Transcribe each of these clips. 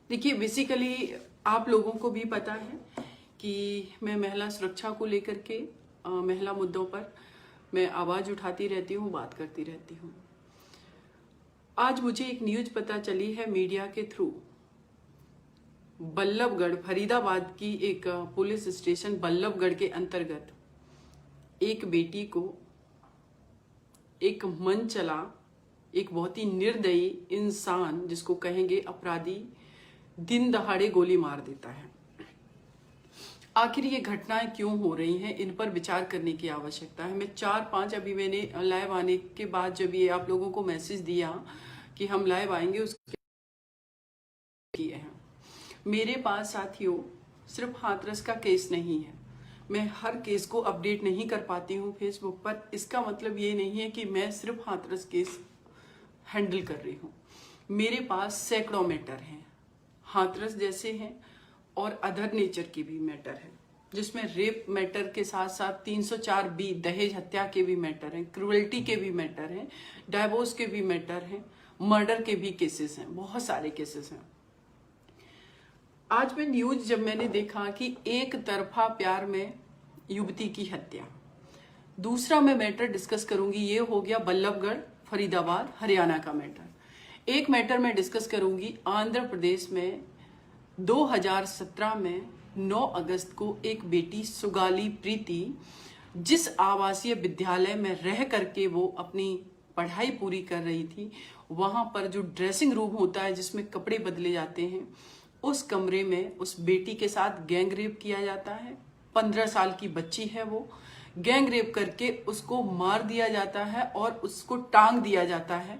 देखिए, बेसिकली आप लोगों को भी पता है कि मैं महिला सुरक्षा को लेकर के महिला मुद्दों पर मैं आवाज़ उठाती रहती हूँ, बात करती रहती हूँ। आज मुझे एक न्यूज़ पता चली है मीडिया के थ्रू। बल्लभगढ़ फरीदाबाद की एक पुलिस स्टेशन बल्लभगढ़ के अंतर्गत एक बेटी को एक मन चला, एक बहुत ही निर्दयी इंसान, जिसको कहेंगे अपराधी, दिन दहाड़े गोली मार देता है। आखिर ये घटनाएं क्यों हो रही हैं, इन पर विचार करने की आवश्यकता है। मैं 4-5 अभी मैंने लाइव आने के बाद जब ये आप लोगों को मैसेज दिया कि हम लाइव आएंगे, उसके किए हैं। मेरे पास साथियों सिर्फ हाथरस का केस नहीं है। मैं हर केस को अपडेट नहीं कर पाती हूँ फेसबुक पर। इसका मतलब ये नहीं है कि मैं सिर्फ हाथरस केस हैंडल कर रही हूँ। मेरे पास सैकड़ों मैटर हैं, हाथरस जैसे हैं और अदर नेचर की भी मैटर है, जिसमें रेप मैटर के साथ साथ 304B दहेज हत्या के भी मैटर हैं, क्रुएल्टी के भी मैटर हैं, डाइवोर्स के भी मैटर हैं, मर्डर के भी केसेस हैं, बहुत सारे केसेस हैं। आज में न्यूज जब मैंने देखा कि एक तरफा प्यार में युवती की हत्या, दूसरा मैं मैटर डिस्कस करूंगी, ये हो गया बल्लभगढ़ फरीदाबाद हरियाणा का मैटर। एक मैटर मैं डिस्कस करूंगी आंध्र प्रदेश में 2017 में 9 अगस्त को एक बेटी सुगाली प्रीति, जिस आवासीय विद्यालय में रह करके वो अपनी पढ़ाई पूरी कर रही थी, वहां पर जो ड्रेसिंग रूम होता है जिसमें कपड़े बदले जाते हैं, उस कमरे में उस बेटी के साथ गैंग रेप किया जाता है। 15 साल की बच्ची है वो। गैंग रेप करके उसको मार दिया जाता है और उसको टांग दिया जाता है।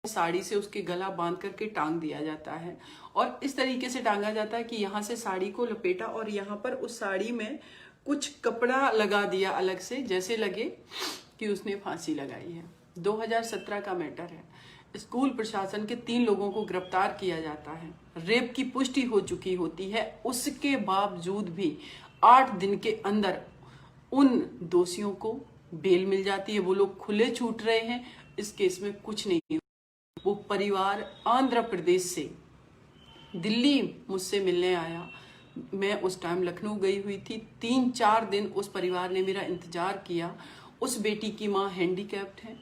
साड़ी से उसके गला बांध करके टांग दिया जाता है और इस तरीके से टांगा जाता है कि यहाँ से साड़ी को लपेटा और यहाँ पर उस साड़ी में कुछ कपड़ा लगा दिया अलग से, जैसे लगे कि उसने फांसी लगाई है। 2017 का मैटर है। स्कूल प्रशासन के 3 लोगों को गिरफ्तार किया जाता है। रेप की पुष्टि हो चुकी होती है, उसके बावजूद भी 8 दिन के अंदर उन दोषियों को बेल मिल जाती है। वो लोग खुले छूट रहे हैं। इस केस में कुछ नहीं। वो परिवार आंध्र प्रदेश से दिल्ली मुझसे मिलने आया। मैं उस टाइम लखनऊ गई हुई थी। 3-4 दिन उस परिवार ने मेरा इंतजार किया। उस बेटी की माँ हैंडीकैप्ड है।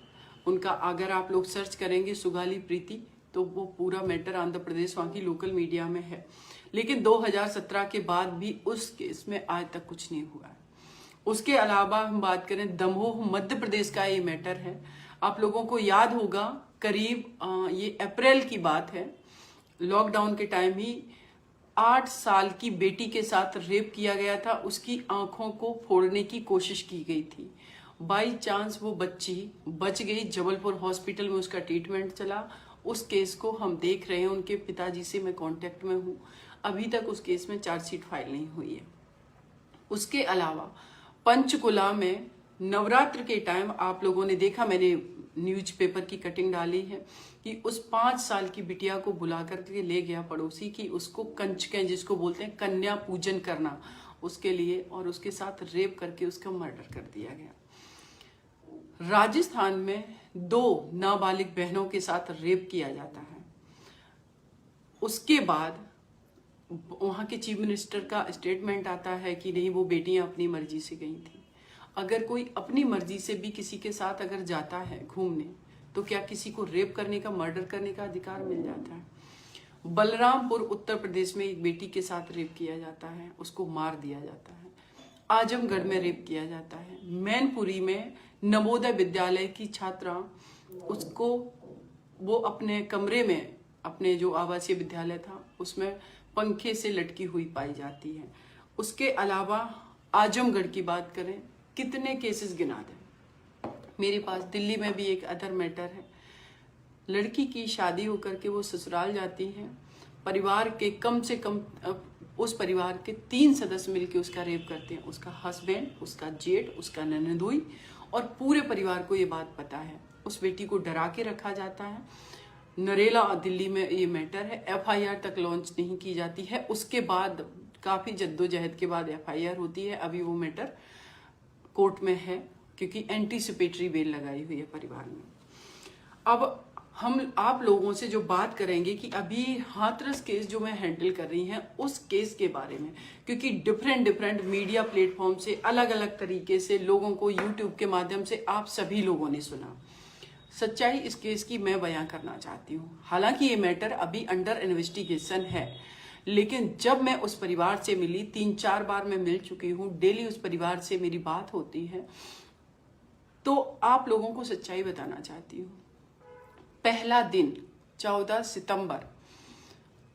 उनका अगर आप लोग सर्च करेंगे सुगाली प्रीति, तो वो पूरा मैटर आंध्र प्रदेश वहाँ की लोकल मीडिया में है। लेकिन 2017 के बाद भी उस केस में आज तक कुछ नहीं हुआ है। उसके अलावा हम बात करें दमोह मध्य प्रदेश का ये मैटर है। आप लोगों को याद होगा, करीब ये अप्रैल की बात है, लॉकडाउन के टाइम ही 8 साल की बेटी के साथ रेप किया गया था। उसकी आंखों को फोड़ने की कोशिश की गई थी। बाई चांस वो बच्ची बच गई। जबलपुर हॉस्पिटल में उसका ट्रीटमेंट चला। उस केस को हम देख रहे हैं। उनके पिताजी से मैं कांटेक्ट में हूँ। अभी तक उस केस में चार्जशीट फाइल नहीं हुई है। उसके अलावा पंचकुला में नवरात्र के टाइम आप लोगों ने देखा, मैंने न्यूज़पेपर की कटिंग डाली है कि उस 5 साल की बिटिया को बुला करके ले गया पड़ोसी की उसको कंचकें, जिसको बोलते हैं कन्या पूजन करना, उसके लिए, और उसके साथ रेप करके उसका मर्डर कर दिया गया। राजस्थान में 2 नाबालिग बहनों के साथ रेप किया जाता है। उसके बाद वहां के चीफ मिनिस्टर का स्टेटमेंट आता है कि नहीं, वो बेटियां अपनी मर्जी से गई थी। अगर कोई अपनी मर्जी से भी किसी के साथ अगर जाता है घूमने, तो क्या किसी को रेप करने का, मर्डर करने का अधिकार मिल जाता है? बलरामपुर उत्तर प्रदेश में एक बेटी के साथ रेप किया जाता है, उसको मार दिया जाता है। आजमगढ़ में रेप किया जाता है। मैनपुरी में नवोदय विद्यालय की छात्रा, उसको वो अपने कमरे में, अपने जो आवासीय विद्यालय था उसमें पंखे से लटकी हुई पाई जाती है। उसके अलावा आजमगढ़ की बात करें, कितने केसेस गिना दें। मेरे पास दिल्ली में भी एक अदर मैटर है। लड़की की शादी होकर के वो ससुराल जाती है। परिवार के कम से कम उस परिवार के 3 सदस्य मिलकर उसका रेप करते हैं। उसका हस्बैंड, उसका जेठ, उसका ननदोई, और पूरे परिवार को ये बात पता है। उस बेटी को डरा के रखा जाता है। नरेला दिल्ली में ये मैटर है। FIR तक लॉन्च नहीं की जाती है। उसके बाद काफ़ी जद्दोजहद के बाद FIR होती है। अभी वो मैटर कोर्ट में है क्योंकि एंटीसिपेटरी बेल लगाई हुई है परिवार ने। अब हम आप लोगों से जो बात करेंगे कि अभी हाथरस केस जो मैं हैंडल कर रही हैं उस केस के बारे में, क्योंकि डिफरेंट मीडिया प्लेटफॉर्म से अलग अलग तरीके से लोगों को यूट्यूब के माध्यम से आप सभी लोगों ने सुना। सच्चाई इस केस की मैं बयां करना चाहती हूँ। हालांकि ये मैटर अभी अंडर इन्वेस्टिगेशन है, लेकिन जब मैं उस परिवार से मिली, 3-4 बार मैं मिल चुकी हूँ, डेली उस परिवार से मेरी बात होती है, तो आप लोगों को सच्चाई बताना चाहती हूँ। पहला दिन 14 सितंबर,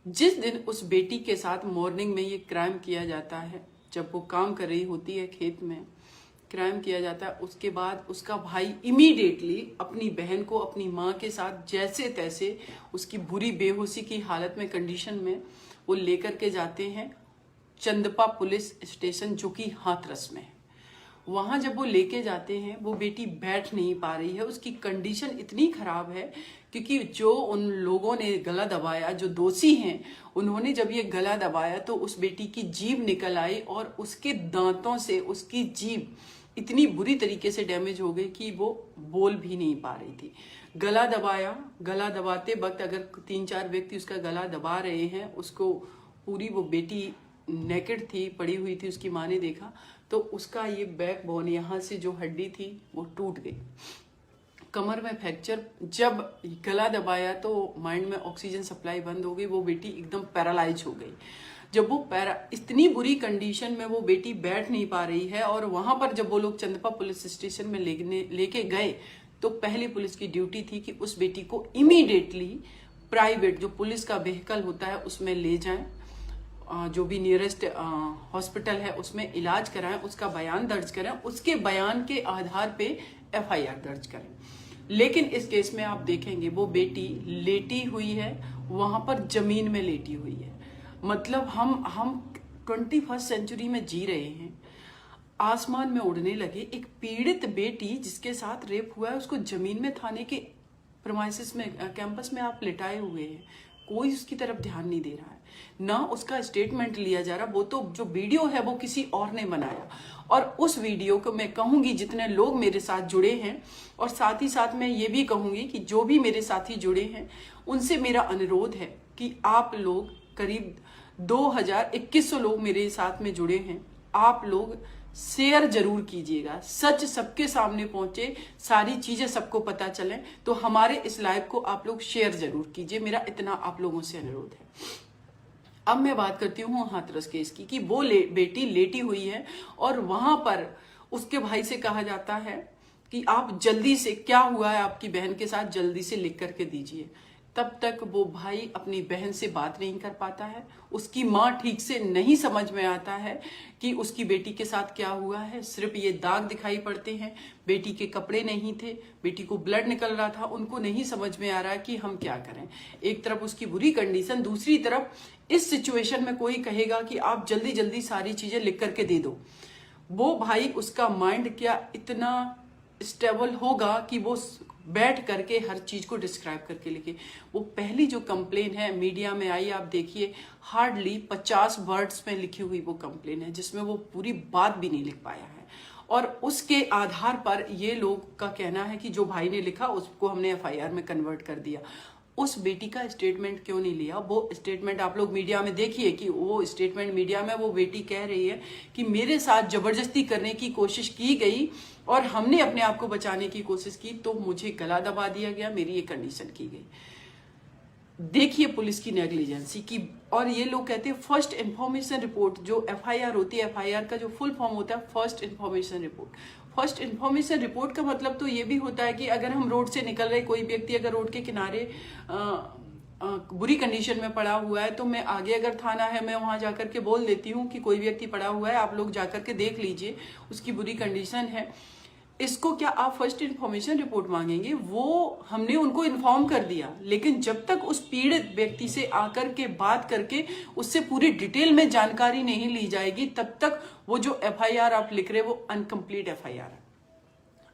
जिस दिन उस बेटी के साथ मॉर्निंग में ये क्राइम किया जाता है, जब वो काम कर रही होती है खेत में, क्राइम किया जाता है, उसके बाद उसका भाई इमीडिएटली अपनी बहन को अपनी माँ के साथ जैसे तैसे उसकी बुरी बेहोशी की हालत में, कंडीशन में वो लेकर के जाते हैं चंदपा पुलिस स्टेशन, जो कि हाथरस में है। वहां जब वो लेके जाते हैं, वो बेटी बैठ नहीं पा रही है, उसकी कंडीशन इतनी खराब है, क्योंकि जो उन लोगों ने गला दबाया, जो दोषी हैं, उन्होंने जब ये गला दबाया तो उस बेटी की जीभ निकल आई और उसके दांतों से उसकी जीभ इतनी बुरी तरीके से डैमेज हो गई कि वो बोल भी नहीं पा रही थी। गला दबाया, गला दबाते वक्त अगर 3-4 व्यक्ति उसका गला दबा रहे हैं, उसको पूरी, वो बेटी नेकेड थी, पड़ी हुई थी, उसकी माँ ने देखा तो उसका ये बैकबोन, यहाँ से जो हड्डी थी वो टूट गई, कमर में फ्रैक्चर। जब गला दबाया तो माइंड में ऑक्सीजन सप्लाई बंद हो गई, वो बेटी एकदम पैरालाइज हो गई। जब वो इतनी बुरी कंडीशन में वो बेटी बैठ नहीं पा रही है, और वहां पर जब वो लोग चंदपा पुलिस स्टेशन में लेके गए तो पहली पुलिस की ड्यूटी थी कि उस बेटी को इमीडिएटली प्राइवेट जो पुलिस का व्हीकल होता है उसमें ले जाएं, जो भी नियरेस्ट हॉस्पिटल है उसमें इलाज कराएं, उसका बयान दर्ज करें, उसके बयान के आधार पे एफआईआर दर्ज करें। लेकिन इस केस में आप देखेंगे वो बेटी लेटी हुई है, वहां पर जमीन में लेटी हुई है। मतलब हम 21st सेंचुरी में जी रहे हैं, आसमान में उड़ने लगे। एक पीड़ित बेटी जिसके साथ रेप हुआ है, उसको जमीन में थाने के प्रीमाइसेस में, कैंपस में आप लिटाए हुए हैं, कोई उसकी तरफ ध्यान नहीं दे रहा है, ना उसका स्टेटमेंट लिया जा रहा। वो तो जो वीडियो है वो किसी और ने बनाया, और उस वीडियो को मैं कहूंगी जितने लोग मेरे साथ जुड़े हैं, और साथ ही साथ मैं ये भी कहूंगी कि जो भी मेरे साथी जुड़े हैं उनसे मेरा अनुरोध है कि आप लोग, करीब 2100 लोग मेरे साथ में जुड़े हैं, आप लोग शेयर जरूर कीजिएगा, सच सबके सामने पहुंचे, सारी चीजें सबको पता चले, तो हमारे इस लाइव को आप लोग शेयर जरूर कीजिए, मेरा इतना आप लोगों से अनुरोध है। अब मैं बात करती हूँ हाथरस केस की, कि वो बेटी लेटी हुई है और वहां पर उसके भाई से कहा जाता है कि आप जल्दी से, क्या हुआ है आपकी बहन के साथ, जल्दी से लिख करके दीजिए। तब तक वो भाई अपनी बहन से बात नहीं कर पाता है, उसकी माँ ठीक से नहीं समझ में आता है कि उसकी बेटी के साथ क्या हुआ है। सिर्फ ये दाग दिखाई पड़ते हैं, बेटी के कपड़े नहीं थे, बेटी को ब्लड निकल रहा था, उनको नहीं समझ में आ रहा कि हम क्या करें। एक तरफ उसकी बुरी कंडीशन, दूसरी तरफ इस सिचुएशन में कोई कहेगा कि आप जल्दी जल्दी सारी चीजें लिख करके दे दो। वो भाई, उसका माइंड क्या इतना स्टेबल होगा कि वो बैठ करके हर चीज को डिस्क्राइब करके लिखे। वो पहली जो कंप्लेन है मीडिया में आई, आप देखिए, हार्डली 50 वर्ड्स में लिखी हुई वो कंप्लेन है, जिसमें वो पूरी बात भी नहीं लिख पाया है। और उसके आधार पर ये लोग का कहना है कि जो भाई ने लिखा उसको हमने एफआईआर में कन्वर्ट कर दिया। उस बेटी का स्टेटमेंट क्यों नहीं लिया? वो स्टेटमेंट आप लोग मीडिया में देखिए कि वो स्टेटमेंट मीडिया में वो बेटी कह रही है कि मेरे साथ जबरदस्ती करने की कोशिश की गई और हमने अपने आप को बचाने की कोशिश की, तो मुझे गला दबा दिया गया, मेरी ये कंडीशन की गई। देखिए पुलिस की नेग्लिजेंसी की। और ये लोग कहते हैं फर्स्ट इंफॉर्मेशन रिपोर्ट, जो एफआईआर होती है, एफआईआर का जो फुल फॉर्म होता है first information report. First information report का मतलब तो ये भी होता है कि अगर हम रोड से निकल रहे, कोई व्यक्ति अगर रोड के किनारे बुरी कंडीशन में पड़ा हुआ है, तो मैं आगे अगर थाना है, मैं वहां जाकर के बोल देती हूँ कि कोई व्यक्ति पड़ा हुआ है, आप लोग जाकर के देख लीजिए, उसकी बुरी कंडीशन है। इसको क्या आप फर्स्ट इंफॉर्मेशन रिपोर्ट मांगेंगे? वो हमने उनको इन्फॉर्म कर दिया, लेकिन जब तक उस पीड़ित व्यक्ति से आकर के बात करके उससे पूरी डिटेल में जानकारी नहीं ली जाएगी, तब तक वो जो एफआईआर आप लिख रहे वो अनकंप्लीट एफआईआर है।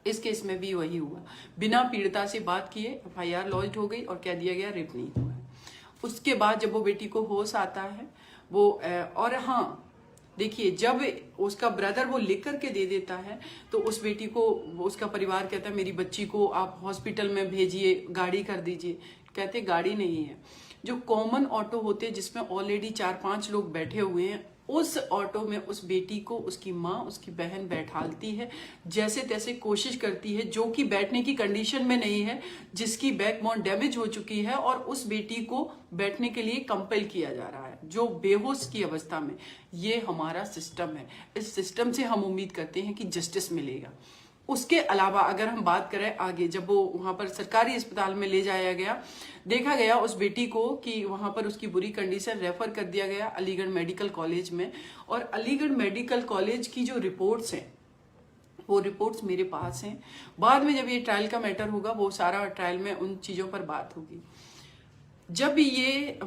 इस केस में भी वही हुआ, बिना पीड़िता से बात किए एफआईआर लॉन्च हो गई और कह दिया गया रेप नहीं हुआ है। उसके बाद जब वो बेटी को होश आता है, वो और हाँ, देखिए, जब उसका ब्रदर वो लिख करके दे देता है तो उस बेटी को उसका परिवार कहता है मेरी बच्ची को आप हॉस्पिटल में भेजिए, गाड़ी कर दीजिए। कहते गाड़ी नहीं है, जो कॉमन ऑटो होते हैं जिसमें ऑलरेडी 4-5 लोग बैठे हुए हैं, उस ऑटो में उस बेटी को उसकी माँ उसकी बहन बैठालती है, जैसे तैसे कोशिश करती है, जो कि बैठने की कंडीशन में नहीं है, जिसकी बैकबोन डैमेज हो चुकी है, और उस बेटी को बैठने के लिए कंपेल किया जा रहा है, जो बेहोश की अवस्था में। ये हमारा सिस्टम है, इस सिस्टम से हम उम्मीद करते हैं कि जस्टिस मिलेगा। उसके अलावा अगर हम बात करें आगे, जब वो वहां पर सरकारी अस्पताल में ले जाया गया, देखा गया उस बेटी को कि वहां पर उसकी बुरी कंडीशन, रेफर कर दिया गया अलीगढ़ मेडिकल कॉलेज में। और अलीगढ़ मेडिकल कॉलेज की जो रिपोर्ट्स हैं वो रिपोर्ट्स मेरे पास हैं। बाद में जब ये ट्रायल का मैटर होगा, वो सारा ट्रायल में उन चीजों पर बात होगी। जब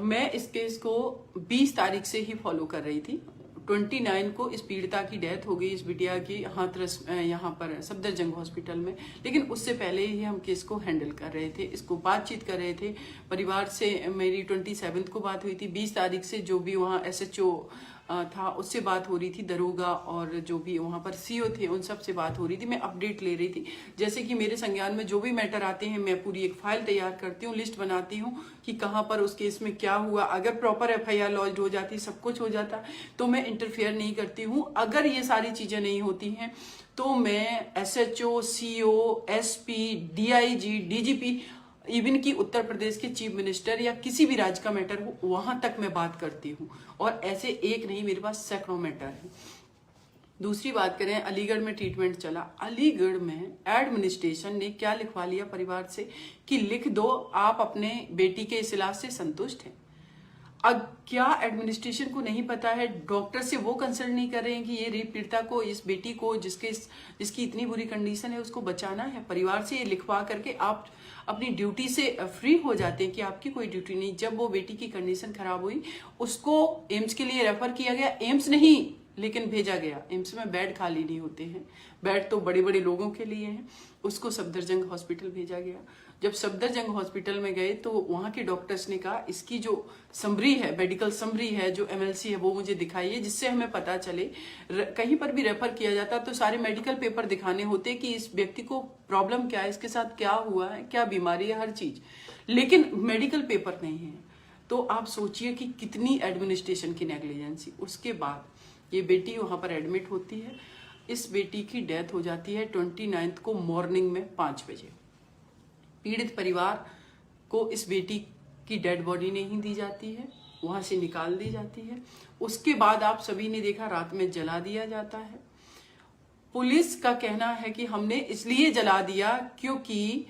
मैं इस केस को 20 तारीख से ही फॉलो कर रही थी, 29 को इस पीड़िता की डेथ हो गई, इस बिटिया की हाथरस यहाँ पर सफदरजंग हॉस्पिटल में। लेकिन उससे पहले ही हम केस को हैंडल कर रहे थे, इसको बातचीत कर रहे थे परिवार से। मेरी 27 को बात हुई थी। 20 तारीख से जो भी वहाँ SHO था उससे बात हो रही थी, दरोगा और जो भी वहाँ पर CO थे उन सब से बात हो रही थी। मैं अपडेट ले रही थी, जैसे कि मेरे संज्ञान में जो भी मैटर आते हैं मैं पूरी एक फाइल तैयार करती हूँ, लिस्ट बनाती हूँ कि कहाँ पर उस केस में क्या हुआ। अगर प्रॉपर FIR लॉन्च हो जाती, सब कुछ हो जाता, तो मैं इंटरफेयर नहीं करती हूँ। अगर ये सारी चीजें नहीं होती हैं तो मैं SHO, CO, SP, DIG, DGP, even की उत्तर प्रदेश के चीफ मिनिस्टर या किसी भी राज्य का मैटर हो, वहां तक मैं बात करती हूँ। और ऐसे एक नहीं, मेरे पास सैकड़ों मैटर है। दूसरी बात करें, अलीगढ़ में ट्रीटमेंट चला। अलीगढ़ में एडमिनिस्ट्रेशन ने क्या लिखवा लिया परिवार से कि लिख दो आप अपने बेटी के इस इलाज से संतुष्ट हैं। अब क्या एडमिनिस्ट्रेशन को नहीं पता है, डॉक्टर से वो कंसल्ट नहीं कर रहे हैं कि ये रेप पीड़िता को, इस बेटी को जिसकी इतनी बुरी कंडीशन है, उसको बचाना है। परिवार से ये लिखवा करके आप अपनी ड्यूटी से फ्री हो जाते हैं कि आपकी कोई ड्यूटी नहीं। जब वो बेटी की कंडीशन खराब हुई, उसको एम्स के लिए रेफर किया गया, एम्स नहीं लेकिन भेजा गया। एम्स में बेड खाली नहीं होते हैं, बेड तो बड़े बड़े लोगों के लिए हैं। उसको सफदरजंग हॉस्पिटल भेजा गया। जब सफदरजंग हॉस्पिटल में गए तो वहां के डॉक्टर्स ने कहा इसकी जो समरी है, मेडिकल समरी है, जो MLC है, वो मुझे दिखाइए, जिससे हमें पता चले। कहीं पर भी रेफर किया जाता तो सारे मेडिकल पेपर दिखाने होते कि इस व्यक्ति को प्रॉब्लम क्या है, इसके साथ क्या हुआ है, क्या बीमारी है, हर चीज। लेकिन मेडिकल पेपर नहीं है। तो आप सोचिए कि कितनी एडमिनिस्ट्रेशन की नेग्लिजेंसी। उसके बाद ये बेटी वहां पर एडमिट होती है। इस बेटी की डेथ हो जाती है 29 को मॉर्निंग में 5 बजे। पीड़ित परिवार को इस बेटी की डेड बॉडी नहीं दी जाती है, वहां से निकाल दी जाती है। उसके बाद आप सभी ने देखा रात में जला दिया जाता है। पुलिस का कहना है कि हमने इसलिए जला दिया क्योंकि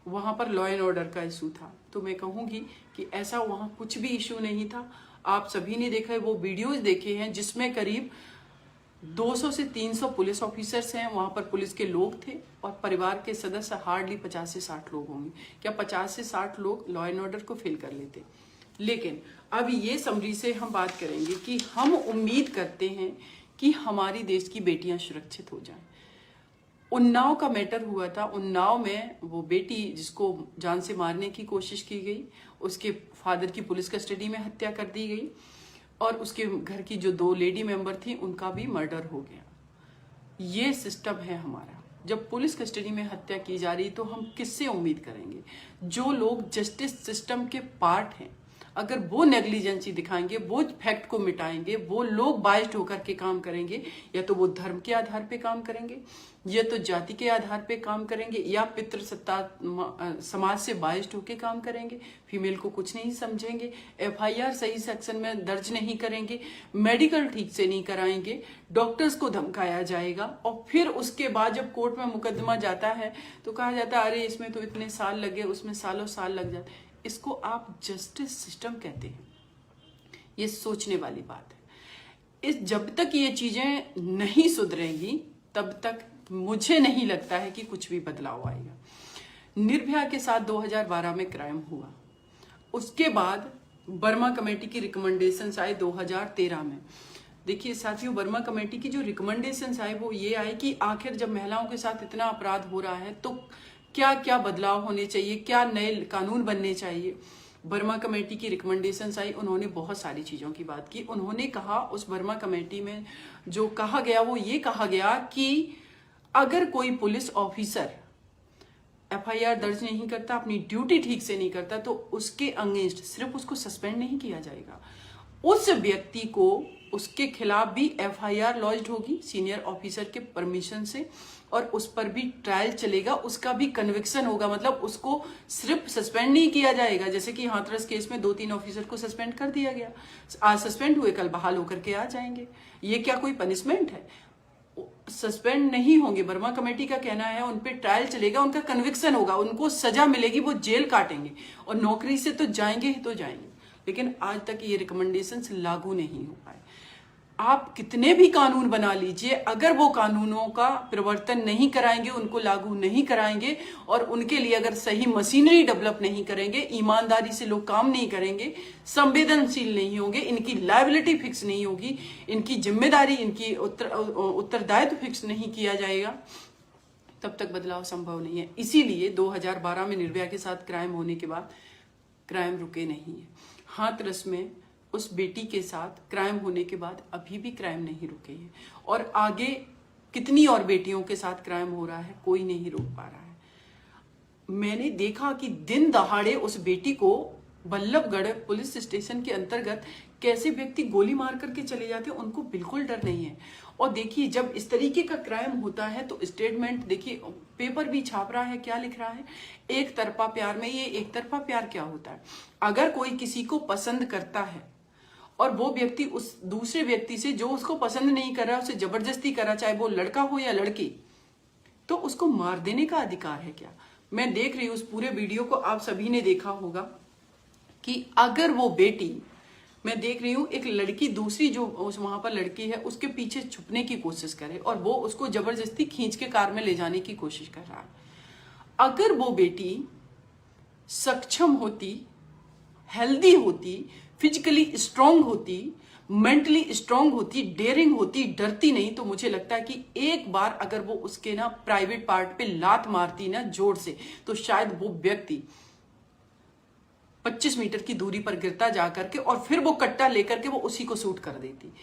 वहां पर लॉ एंड ऑर्डर का इशू था। तो मैं कहूंगी कि ऐसा वहां कुछ भी इशू नहीं था। आप सभी ने देखा है, वो वीडियोज देखे हैं जिसमें करीब 200 से 300 पुलिस ऑफिसर्स हैं, वहां पर पुलिस के लोग थे और परिवार के सदस्य हार्डली 50 से 60 लोग होंगे। क्या 50 से 60 लोग लॉ एंड ऑर्डर को फेल कर लेते? लेकिन अब ये समरी से हम बात करेंगे कि हम उम्मीद करते हैं कि हमारी देश की बेटियां सुरक्षित हो जाएं। उन्नाव का मैटर हुआ था। उन्नाव में वो बेटी जिसको जान से मारने की कोशिश की गई, उसके फादर की पुलिस कस्टडी में हत्या कर दी गई और उसके घर की जो 2 लेडी मेंबर थी उनका भी मर्डर हो गया। ये सिस्टम है हमारा। जब पुलिस कस्टडी में हत्या की जा रही तो हम किससे उम्मीद करेंगे? जो लोग जस्टिस सिस्टम के पार्ट हैं, अगर वो नेग्लिजेंसी दिखाएंगे, वो फैक्ट को मिटाएंगे, वो लोग बाइस्ड होकर के काम करेंगे, या तो वो धर्म के आधार पे काम करेंगे, या तो जाति के आधार पे काम करेंगे, या पितृसत्ता समाज से बाइस्ड होकर काम करेंगे, फीमेल को कुछ नहीं समझेंगे, FIR सही सेक्शन में दर्ज नहीं करेंगे, मेडिकल ठीक से नहीं कराएंगे, डॉक्टर्स को धमकाया जाएगा, और फिर उसके बाद जब कोर्ट में मुकदमा जाता है तो कहा जाता है अरे इसमें तो इतने साल लगे, उसमें सालों साल लग जाते। इसको आप जस्टिस सिस्टम कहते हैं। ये सोचने वाली बात है। जब तक ये चीजें नहीं सुधरेंगी तब तक मुझे नहीं लगता है कि कुछ भी बदलाव आएगा। निर्भया के साथ 2012 में क्राइम हुआ, उसके बाद वर्मा कमेटी की रिकमेंडेशंस आए 2013 में। देखिए साथियों, वर्मा कमेटी की जो रिकमेंडेशंस आए वो ये आए कि आखिर जब महिलाओं के साथ इतना अपराध हो रहा है तो क्या क्या बदलाव होने चाहिए, क्या नए कानून बनने चाहिए। बर्मा कमेटी की रिकमेंडेशंस आई, उन्होंने बहुत सारी चीज़ों की बात की। उन्होंने कहा, उस बर्मा कमेटी में जो कहा गया वो ये कहा गया कि अगर कोई पुलिस ऑफिसर एफआईआर दर्ज नहीं करता, अपनी ड्यूटी ठीक से नहीं करता, तो उसके अगेंस्ट सिर्फ उसको सस्पेंड नहीं किया जाएगा, उस व्यक्ति को उसके खिलाफ भी एफआईआर लॉन्च्ड होगी सीनियर ऑफिसर के परमिशन से, और उस पर भी ट्रायल चलेगा, उसका भी कन्विक्शन होगा। मतलब उसको सिर्फ सस्पेंड नहीं किया जाएगा, जैसे कि हाथरस केस में 2-3 ऑफिसर को सस्पेंड कर दिया गया, आज सस्पेंड हुए, कल बहाल होकर के आ जाएंगे। ये क्या कोई पनिशमेंट है? सस्पेंड नहीं होंगे। बर्मा कमेटी का कहना है उन पे ट्रायल चलेगा, उनका कन्विक्शन होगा, उनको सजा मिलेगी, वो जेल काटेंगे और नौकरी से तो जाएंगे ही तो जाएंगे। लेकिन आज तक ये रिकमेंडेशंस लागू नहीं हो पाए। आप कितने भी कानून बना लीजिए, अगर वो कानूनों का प्रवर्तन नहीं कराएंगे, उनको लागू नहीं कराएंगे और उनके लिए अगर सही मशीनरी डेवलप नहीं करेंगे, ईमानदारी से लोग काम नहीं करेंगे, संवेदनशील नहीं होंगे, इनकी लायबिलिटी फिक्स नहीं होगी, इनकी जिम्मेदारी, इनकी उत्तरदायित्व फिक्स नहीं किया जाएगा, तब तक बदलाव संभव नहीं है। इसीलिए 2012 में निर्भया के साथ क्राइम होने के बाद क्राइम रुके नहीं है। हाथरस में उस बेटी के साथ क्राइम होने के बाद अभी भी क्राइम नहीं रुके हैं, और आगे कितनी और बेटियों के साथ क्राइम हो रहा है, कोई नहीं रोक पा रहा है। मैंने देखा कि दिन दहाड़े उस बेटी को बल्लभगढ़ पुलिस स्टेशन के अंतर्गत कैसे व्यक्ति गोली मार करके चले जाते हैं, उनको बिल्कुल डर नहीं है। और देखिए, जब इस तरीके का क्राइम होता है तो स्टेटमेंट देखिए, पेपर भी छाप रहा है, क्या लिख रहा है, एक तरफा प्यार में। ये एक तरफा प्यार क्या होता है? अगर कोई किसी को पसंद करता है और वो व्यक्ति उस दूसरे व्यक्ति से जो उसको पसंद नहीं कर रहा उसे जबरदस्ती कर रहा, चाहे वो लड़का हो या लड़की, तो उसको मार देने का अधिकार है क्या? मैं देख रही हूँ उस पूरे वीडियो को, आप सभी ने देखा होगा कि अगर वो बेटी, मैं देख रही हूँ एक लड़की दूसरी जो वहां पर लड़की है उसके पीछे छुपने की कोशिश करे और वो उसको जबरदस्ती खींच के कार में ले जाने की कोशिश कर रहा है। अगर वो बेटी सक्षम होती, हेल्दी होती, फिजिकली स्ट्रांग होती, मेंटली स्ट्रांग होती, डेयरिंग होती, डरती नहीं, तो मुझे लगता है कि एक बार अगर वो उसके ना प्राइवेट पार्ट पे लात मारती ना जोर से, तो शायद वो व्यक्ति 25 मीटर की दूरी पर गिरता जाकर के और फिर वो कट्टा लेकर के वो उसी को शूट कर देती।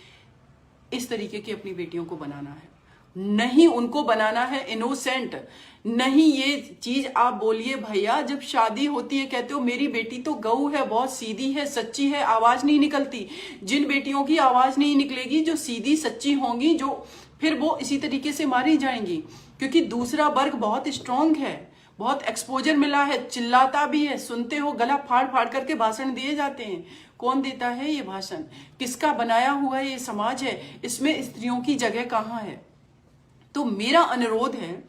इस तरीके की अपनी बेटियों को बनाना है, नहीं उनको बनाना है इनोसेंट। नहीं ये चीज आप बोलिए भैया, जब शादी होती है कहते हो मेरी बेटी तो गऊ है, बहुत सीधी है, सच्ची है, आवाज नहीं निकलती। जिन बेटियों की आवाज नहीं निकलेगी, जो सीधी सच्ची होंगी, जो फिर वो इसी तरीके से मारी जाएंगी, क्योंकि दूसरा वर्ग बहुत स्ट्रांग है, बहुत एक्सपोजर मिला है, चिल्लाता भी है, सुनते हो गला फाड़ फाड़ करके भाषण दिए जाते हैं। कौन देता है ये भाषण? किसका बनाया हुआ ये समाज है? इसमें स्त्रियों की जगह कहाँ है? तो मेरा अनुरोध है,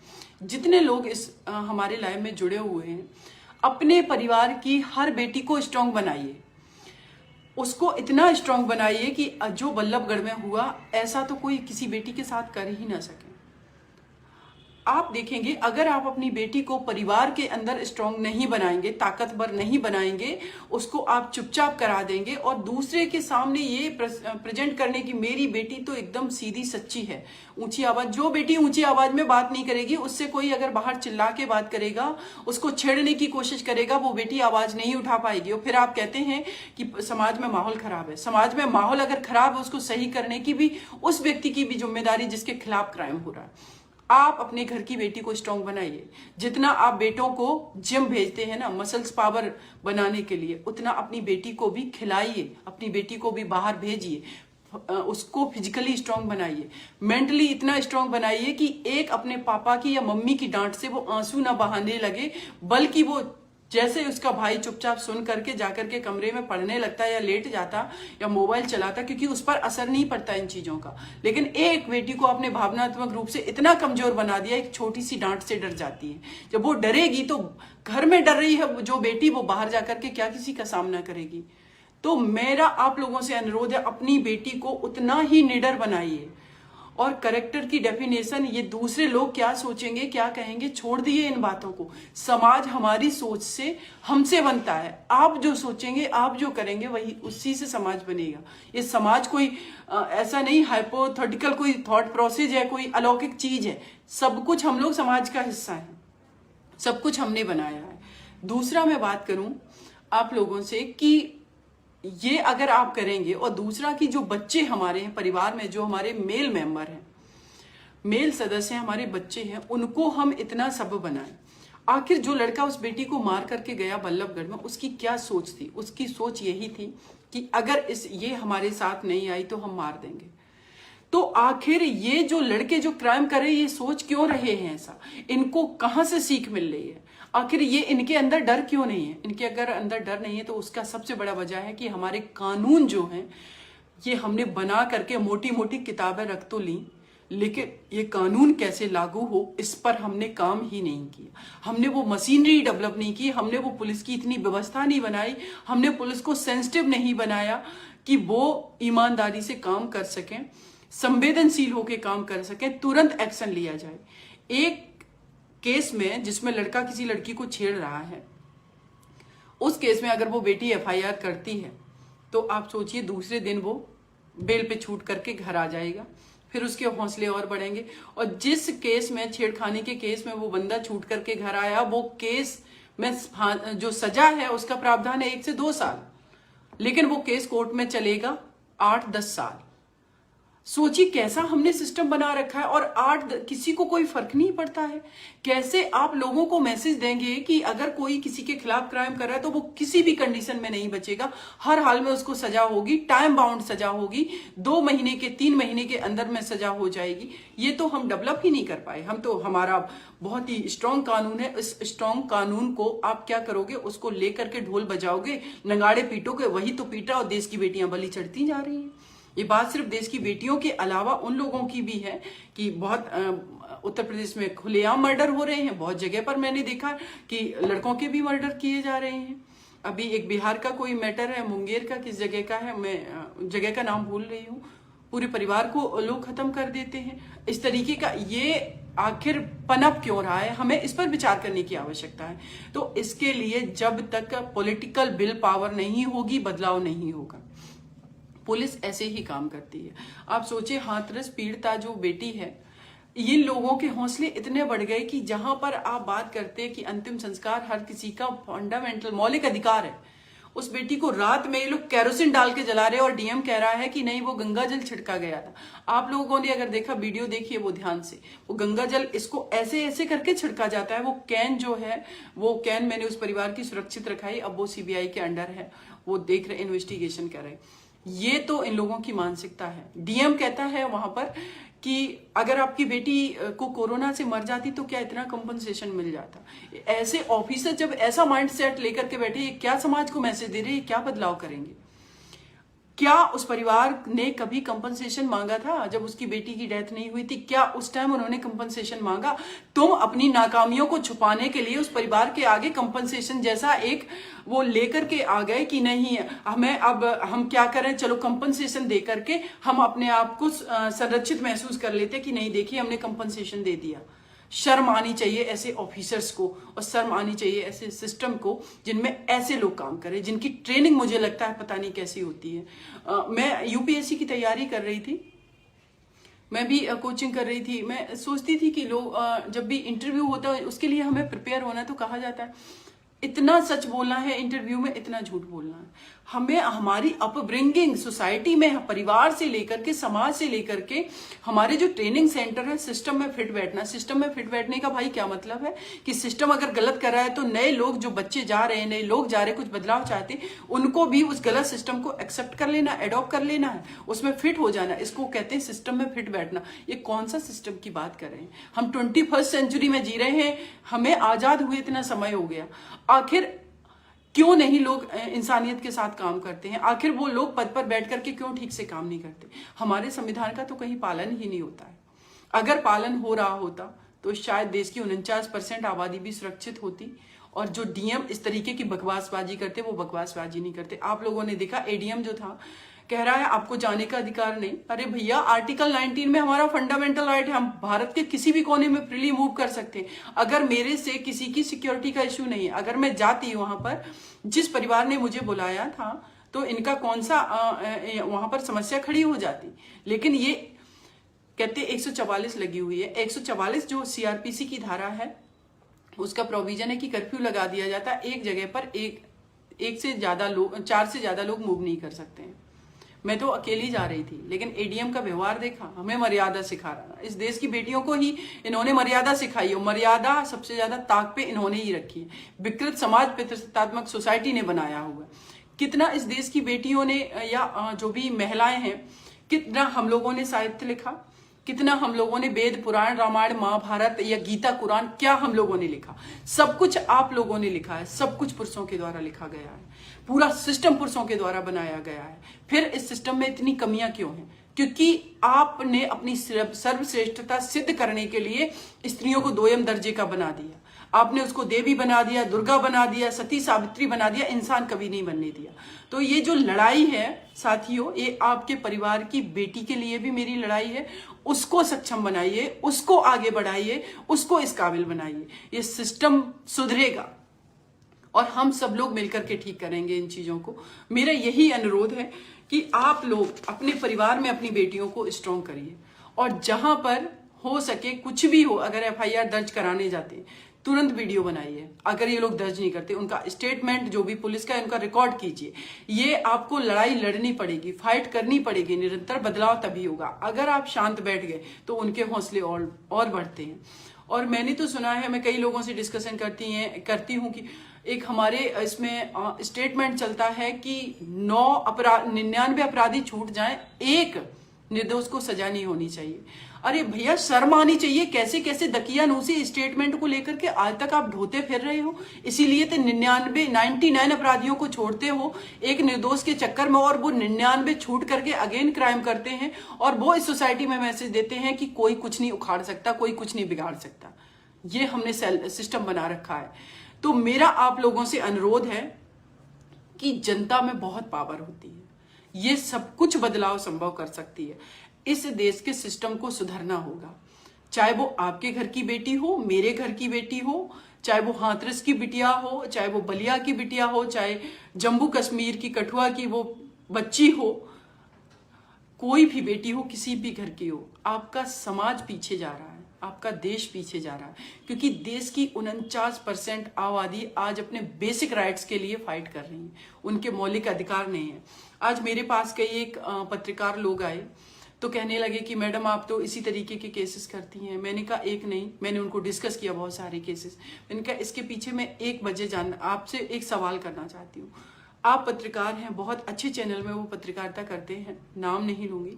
जितने लोग इस हमारे लाइव में जुड़े हुए हैं, अपने परिवार की हर बेटी को स्ट्रांग बनाइए, उसको इतना स्ट्रांग बनाइए कि जो बल्लभगढ़ में हुआ ऐसा तो कोई किसी बेटी के साथ कर ही ना सके। आप देखेंगे, अगर आप अपनी बेटी को परिवार के अंदर स्ट्रांग नहीं बनाएंगे, ताकतवर नहीं बनाएंगे, उसको आप चुपचाप करा देंगे और दूसरे के सामने ये प्रेजेंट करने की मेरी बेटी तो एकदम सीधी सच्ची है, ऊंची आवाज, जो बेटी ऊंची आवाज में बात नहीं करेगी, उससे कोई अगर बाहर चिल्ला के बात करेगा, उसको छेड़ने की कोशिश करेगा, वो बेटी आवाज नहीं उठा पाएगी। और फिर आप कहते हैं कि समाज में माहौल खराब है। समाज में माहौल अगर खराब है, उसको सही करने की भी उस व्यक्ति की भी जिम्मेदारी जिसके खिलाफ क्राइम हो रहा है। आप अपने घर की बेटी को स्ट्रांग बनाइए। जितना आप बेटों को जिम भेजते हैं ना मसल्स पावर बनाने के लिए, उतना अपनी बेटी को भी खिलाइए, अपनी बेटी को भी बाहर भेजिए, उसको फिजिकली स्ट्रांग बनाइए, मेंटली इतना स्ट्रांग बनाइए कि एक अपने पापा की या मम्मी की डांट से वो आंसू ना बहाने लगे, बल्कि वो जैसे उसका भाई चुपचाप सुन करके जाकर के कमरे में पढ़ने लगता या लेट जाता या मोबाइल चलाता, क्योंकि उस पर असर नहीं पड़ता इन चीजों का। लेकिन एक बेटी को आपने भावनात्मक रूप से इतना कमजोर बना दिया, एक छोटी सी डांट से डर जाती है। जब वो डरेगी तो घर में डर रही है जो बेटी, वो बाहर जाकर के क्या किसी का सामना करेगी? तो मेरा आप लोगों से अनुरोध है, अपनी बेटी को उतना ही निडर बनाइए। और करेक्टर की डेफिनेशन, ये दूसरे लोग क्या सोचेंगे, क्या कहेंगे, छोड़ दिए इन बातों को। समाज हमारी सोच से, हमसे बनता है। आप जो सोचेंगे, आप जो करेंगे, वही उसी से समाज बनेगा। ये समाज कोई ऐसा नहीं हाइपोथेटिकल कोई थॉट प्रोसेस है, कोई अलौकिक चीज है। सब कुछ हम लोग समाज का हिस्सा है, सब कुछ हमने बनाया है। दूसरा मैं बात करूं, आप लोगों से कि ये अगर आप करेंगे, और दूसरा कि जो बच्चे हमारे हैं परिवार में, जो हमारे मेल मेंबर हैं, मेल सदस्य हमारे बच्चे हैं, उनको हम इतना सब बनाएं। आखिर जो लड़का उस बेटी को मार करके गया बल्लभगढ़ में, उसकी क्या सोच थी? उसकी सोच यही थी कि अगर ये हमारे साथ नहीं आई तो हम मार देंगे। तो आखिर ये जो लड़के जो क्राइम करे, ये सोच क्यों रहे हैं ऐसा? इनको कहां से सीख मिल रही है? आखिर ये इनके अंदर डर क्यों नहीं है? इनके अगर अंदर डर नहीं है तो उसका सबसे बड़ा वजह है कि हमारे कानून जो हैं, ये हमने बना करके मोटी मोटी किताबें रख तो ली, लेकिन ये कानून कैसे लागू हो इस पर हमने काम ही नहीं किया। हमने वो मशीनरी डेवलप नहीं की, हमने वो पुलिस की इतनी व्यवस्था नहीं बनाई, हमने पुलिस को सेंसिटिव नहीं बनाया कि वो ईमानदारी से काम कर सकें, संवेदनशील होकर काम कर सकें, तुरंत एक्शन लिया जाए। एक केस में जिसमें लड़का किसी लड़की को छेड़ रहा है, उस केस में अगर वो बेटी एफआईआर करती है तो आप सोचिए दूसरे दिन वो बेल पे छूट करके घर आ जाएगा, फिर उसके हौसले और बढ़ेंगे। और जिस केस में, छेड़खानी के केस में वो बंदा छूट करके घर आया, वो केस में जो सजा है उसका प्रावधान है 1 से 2 साल, लेकिन वो केस कोर्ट में चलेगा 8-10 साल। सोचिए कैसा हमने सिस्टम बना रखा है, और किसी को कोई फर्क नहीं पड़ता है। कैसे आप लोगों को मैसेज देंगे कि अगर कोई किसी के खिलाफ क्राइम कर रहा है तो वो किसी भी कंडीशन में नहीं बचेगा, हर हाल में उसको सजा होगी, टाइम बाउंड सजा होगी, 2 महीने के 3 महीने के अंदर में सजा हो जाएगी। ये तो हम डेवलप ही नहीं कर पाए। हम तो, हमारा बहुत ही स्ट्रांग कानून है, इस स्ट्रांग कानून को आप क्या करोगे? उसको लेकर के ढोल बजाओगे, नगाड़े पीटोगे, वही तो पीटा और देश की बेटियां बलि चढ़ती जा रही हैं। ये बात सिर्फ देश की बेटियों के अलावा उन लोगों की भी है कि बहुत उत्तर प्रदेश में खुलेआम मर्डर हो रहे हैं। बहुत जगह पर मैंने देखा कि लड़कों के भी मर्डर किए जा रहे हैं। अभी एक बिहार का कोई मैटर है, मुंगेर का किस जगह का है, मैं जगह का नाम भूल रही हूँ, पूरे परिवार को लोग खत्म कर देते हैं। इस तरीके का ये आखिर पनप क्यों रहा है? हमें इस पर विचार करने की आवश्यकता है। तो इसके लिए जब तक पॉलिटिकल विल पावर नहीं होगी, बदलाव नहीं होगा। पुलिस ऐसे ही काम करती है। आप सोचिए, हाथरस पीड़िता जो बेटी है, ये लोगों के हौसले इतने बढ़ गए कि जहां पर आप बात करते हैं कि अंतिम संस्कार हर किसी का फंडामेंटल मौलिक अधिकार है, उस बेटी को रात में ये लोग केरोसिन डाल के जला रहे हैं और डीएम कह रहा है कि नहीं वो गंगा जल छिड़का गया था। आप लोगों ने अगर देखा, वीडियो देखिए वो ध्यान से, वो गंगा जल इसको ऐसे ऐसे करके छिड़का जाता है। वो कैन जो है, वो कैन मैंने उस परिवार की सुरक्षित रखाई, अब वो सीबीआई के अंडर है, वो देख रहे, इन्वेस्टिगेशन कर रहे। ये तो इन लोगों की मानसिकता है। डीएम कहता है वहां पर कि अगर आपकी बेटी को कोरोना से मर जाती तो क्या इतना कंपनसेशन मिल जाता? ऐसे ऑफिसर जब ऐसा माइंडसेट लेकर के बैठे, ये क्या समाज को मैसेज दे रहे हैं? क्या बदलाव करेंगे? क्या उस परिवार ने कभी कंपनसेशन मांगा था जब उसकी बेटी की डेथ नहीं हुई थी? क्या उस टाइम उन्होंने कंपनसेशन मांगा? तुम अपनी नाकामियों को छुपाने के लिए उस परिवार के आगे कंपनसेशन जैसा एक वो लेकर के आ गए कि नहीं, हमें अब हम क्या करें, चलो कंपनसेशन दे करके हम अपने आप को संरक्षित महसूस कर लेते कि नहीं देखिए हमने कंपनसेशन दे दिया। शर्म आनी चाहिए ऐसे ऑफिसर्स को, और शर्म आनी चाहिए ऐसे सिस्टम को जिनमें ऐसे लोग काम करें, जिनकी ट्रेनिंग मुझे लगता है पता नहीं कैसी होती है। मैं यूपीएससी की तैयारी कर रही थी, मैं भी कोचिंग कर रही थी। मैं सोचती थी कि लोग जब भी इंटरव्यू होता है उसके लिए हमें प्रिपेयर होना है, तो कहा जाता है इतना सच बोलना है इंटरव्यू में, इतना झूठ बोलना है। हमें हमारी अपब्रिंगिंग सोसाइटी में, परिवार से लेकर के, समाज से लेकर के, हमारे जो ट्रेनिंग सेंटर है, सिस्टम में फिट बैठना। सिस्टम में फिट बैठने का भाई क्या मतलब है कि सिस्टम अगर गलत कर रहा है तो नए लोग, जो बच्चे जा रहे हैं, नए लोग जा रहे हैं, कुछ बदलाव चाहते, उनको भी उस गलत सिस्टम को एक्सेप्ट कर लेना, एडॉप्ट कर लेना है, उसमें फिट हो जाना। इसको कहते हैं सिस्टम में फिट बैठना। ये कौन सा सिस्टम की बात कर रहे हैं? हम 21st सेंचुरी में जी रहे हैं, हमें आजाद हुए इतना समय हो गया। आखिर क्यों नहीं लोग इंसानियत के साथ काम करते हैं? आखिर वो लोग पद पर बैठ करके क्यों ठीक से काम नहीं करते? हमारे संविधान का तो कहीं पालन ही नहीं होता है। अगर पालन हो रहा होता तो शायद देश की 49% आबादी भी सुरक्षित होती। और जो डीएम इस तरीके की बकवासबाजी करते, वो बकवासबाजी नहीं करते। आप लोगों ने देखा, एडीएम जो था कह रहा है आपको जाने का अधिकार नहीं। अरे भैया, आर्टिकल 19 में हमारा फंडामेंटल राइट है, हम भारत के किसी भी कोने में फ्रीली मूव कर सकते हैं। अगर मेरे से किसी की सिक्योरिटी का इश्यू नहीं है, अगर मैं जाती वहां पर, जिस परिवार ने मुझे बुलाया था, तो इनका कौन सा वहां पर समस्या खड़ी हो जाती। लेकिन ये कहते 144 लगी हुई है। 144 जो सीआरपीसी की धारा है, उसका प्रोविजन है कि कर्फ्यू लगा दिया जाता है एक जगह पर एक से ज्यादा लोग, 4 से ज्यादा लोग मूव नहीं कर सकते हैं। मैं तो अकेली जा रही थी, लेकिन एडीएम का व्यवहार देखा, हमें मर्यादा सिखा रहा। इस देश की बेटियों को ही इन्होंने मर्यादा सिखाई है। मर्यादा सबसे ज्यादा ताक पे इन्होंने ही रखी है। विकृत समाज पितृसत्तात्मक सोसाइटी ने बनाया हुआ। कितना इस देश की बेटियों ने या जो भी महिलाएं हैं, कितना हम लोगों ने साहित्य लिखा, कितना हम लोगों ने वेद पुराण रामायण महाभारत या गीता कुरान, क्या हम लोगों ने लिखा? सब कुछ आप लोगों ने लिखा है। सब कुछ पुरुषों के द्वारा लिखा गया है। पूरा सिस्टम पुरुषों के द्वारा बनाया गया है। फिर इस सिस्टम में इतनी कमियां क्यों हैं? क्योंकि आपने अपनी सर्वश्रेष्ठता सिद्ध करने के लिए स्त्रियों को दोयम दर्जे का बना दिया। आपने उसको देवी बना दिया, दुर्गा बना दिया, सती सावित्री बना दिया, इंसान कभी नहीं बनने दिया। तो ये जो लड़ाई है साथियों, ये आपके परिवार की बेटी के लिए भी मेरी लड़ाई है। उसको सक्षम बनाइए, उसको आगे बढ़ाइए, उसको इस काबिल बनाइए। ये सिस्टम सुधरेगा और हम सब लोग मिलकर के ठीक करेंगे इन चीजों को। मेरा यही अनुरोध है कि आप लोग अपने परिवार में अपनी बेटियों को स्ट्रॉन्ग करिए, और जहां पर हो सके कुछ भी हो, अगर एफआईआर दर्ज कराने जाते तुरंत वीडियो बनाइए। अगर ये लोग दर्ज नहीं करते, उनका स्टेटमेंट जो भी पुलिस का है उनका रिकॉर्ड कीजिए। ये आपको लड़ाई लड़नी पड़ेगी, फाइट करनी पड़ेगी, निरंतर बदलाव तभी होगा। अगर आप शांत बैठ गए तो उनके हौसले और बढ़ते हैं। और मैंने तो सुना है, मैं कई लोगों से डिस्कशन करती हूँ कि एक हमारे इसमें स्टेटमेंट चलता है कि 99 अपराधी छूट जाएं, एक निर्दोष को सजा नहीं होनी चाहिए। अरे भैया, शर्म आनी चाहिए। कैसे कैसे दकियानूसी स्टेटमेंट को लेकर के आज तक आप ढोते फिर रहे हो। इसीलिए तो 99 अपराधियों को छोड़ते हो एक निर्दोष के चक्कर में, और वो 99 छूट करके अगेन क्राइम करते हैं, और वो इस सोसाइटी में मैसेज देते हैं कि कोई कुछ नहीं उखाड़ सकता, कोई कुछ नहीं बिगाड़ सकता। ये हमने सिस्टम बना रखा है। तो मेरा आप लोगों से अनुरोध है कि जनता में बहुत पावर होती है, ये सब कुछ बदलाव संभव कर सकती है। इस देश के सिस्टम को सुधरना होगा। चाहे वो आपके घर की बेटी हो, मेरे घर की बेटी हो, चाहे वो हाथरस की बिटिया हो, चाहे वो बलिया की बिटिया हो, चाहे जम्मू कश्मीर की कठुआ की वो बच्ची हो, कोई भी बेटी हो, किसी भी घर की हो, आपका समाज पीछे जा रहा है, आपका देश पीछे जा रहा है। क्योंकि देश की 49% आबादी आज अपने बेसिक राइट्स के लिए फाइट कर रही है, उनके मौलिक अधिकार नहीं है। आज मेरे पास कई एक पत्रकार लोग आए तो कहने लगे कि मैडम आप तो इसी तरीके के केसेस करती हैं। मैंने कहा एक नहीं, मैंने उनको डिस्कस किया बहुत सारे केसेस। मैंने कहा इसके पीछे मैं एक वजह जानना, आपसे एक सवाल करना चाहती हूँ। आप पत्रकार हैं, बहुत अच्छे चैनल में वो पत्रकारिता करते हैं, नाम नहीं लूंगी,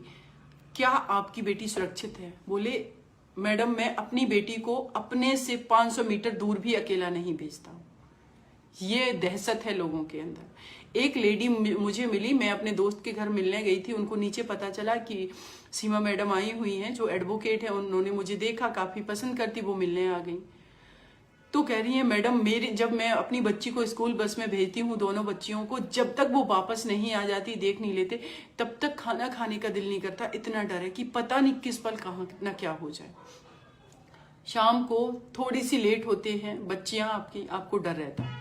क्या आपकी बेटी सुरक्षित है? बोले मैडम मैं अपनी बेटी को अपने से 500 मीटर दूर भी अकेला नहीं भेजता हूँ। ये दहशत है लोगों के अंदर। एक लेडी मुझे मिली, मैं अपने दोस्त के घर मिलने गई थी, उनको नीचे पता चला कि सीमा मैडम आई हुई हैं जो एडवोकेट है। उन्होंने मुझे देखा, काफी पसंद करती, वो मिलने आ गई। तो कह रही है मैडम जब मैं अपनी बच्ची को स्कूल बस में भेजती हूँ, दोनों बच्चियों को, जब तक वो वापस नहीं आ जाती, देख नहीं लेते, तब तक खाना खाने का दिल नहीं करता। इतना डर है कि पता नहीं किस पल कहाँ ना क्या हो जाए। शाम को थोड़ी सी लेट होते हैं बच्चियां आपकी, आपको डर रहता है।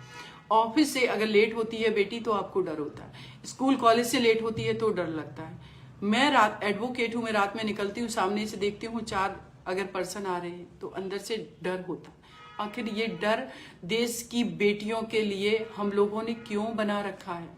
ऑफिस से अगर लेट होती है बेटी तो आपको डर होता है। स्कूल कॉलेज से लेट होती है तो डर लगता है। मैं रात एडवोकेट हूँ, मैं रात में निकलती हूँ, सामने से देखती हूँ 4 अगर पर्सन आ रहे हैं तो अंदर से डर होता है। आखिर ये डर देश की बेटियों के लिए हम लोगों ने क्यों बना रखा है?